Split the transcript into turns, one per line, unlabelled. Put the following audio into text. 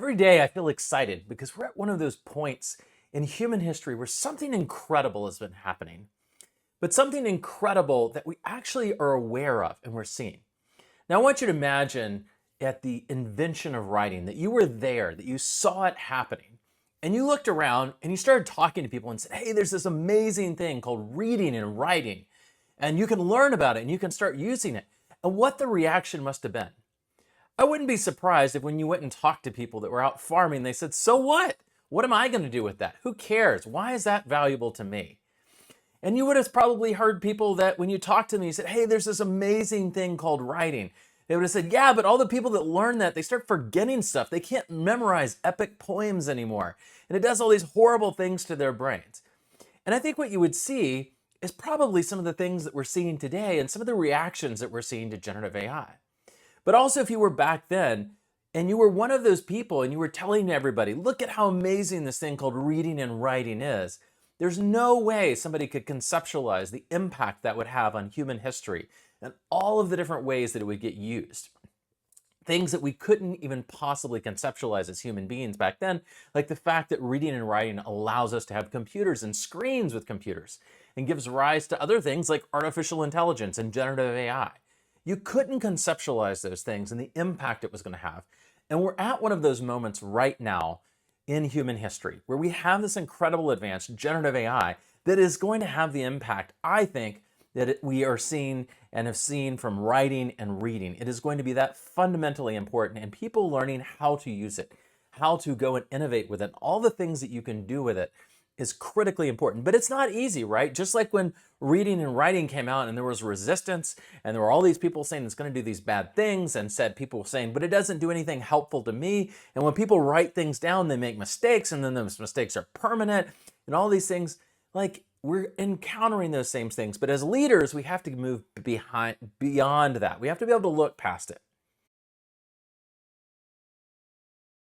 Every day I feel excited because we're at one of those points in human history where something incredible has been happening, but something incredible that we actually are aware of and we're seeing. Now, I want you to imagine at the invention of writing that you were there, that you saw it happening, and you looked around and you started talking to people and said, hey, there's this amazing thing called reading and writing, and you can learn about it and you can start using it. And what the reaction must have been. I wouldn't be surprised if when you went and talked to people that were out farming, they said, so what? What am I going to do with that? Who cares? Why is that valuable to me? And you would have probably heard people that when you talked to them, you said, hey, there's this amazing thing called writing. They would have said, yeah, but all the people that learn that, they start forgetting stuff. They can't memorize epic poems anymore. And it does all these horrible things to their brains. And I think what you would see is probably some of the things that we're seeing today and some of the reactions that we're seeing to generative AI. But also if you were back then and you were one of those people and you were telling everybody, look at how amazing this thing called reading and writing is, there's no way somebody could conceptualize the impact that would have on human history and all of the different ways that it would get used. Things that we couldn't even possibly conceptualize as human beings back then, like the fact that reading and writing allows us to have computers and screens with computers and gives rise to other things like artificial intelligence and generative AI. You couldn't conceptualize those things and the impact it was going to have. And we're at one of those moments right now in human history where we have this incredible advanced generative AI that is going to have the impact, I think, that we are seeing and have seen from writing and reading. It is going to be that fundamentally important, and people learning how to use it, how to go and innovate with it, all the things that you can do with it is critically important. But it's not easy, right? Just like when reading and writing came out and there was resistance and there were all these people saying it's going to do these bad things, and said people saying, but it doesn't do anything helpful to me. And when people write things down, they make mistakes, and then those mistakes are permanent and all these things. Like, we're encountering those same things. But as leaders, we have to move beyond that. We have to be able to look past it.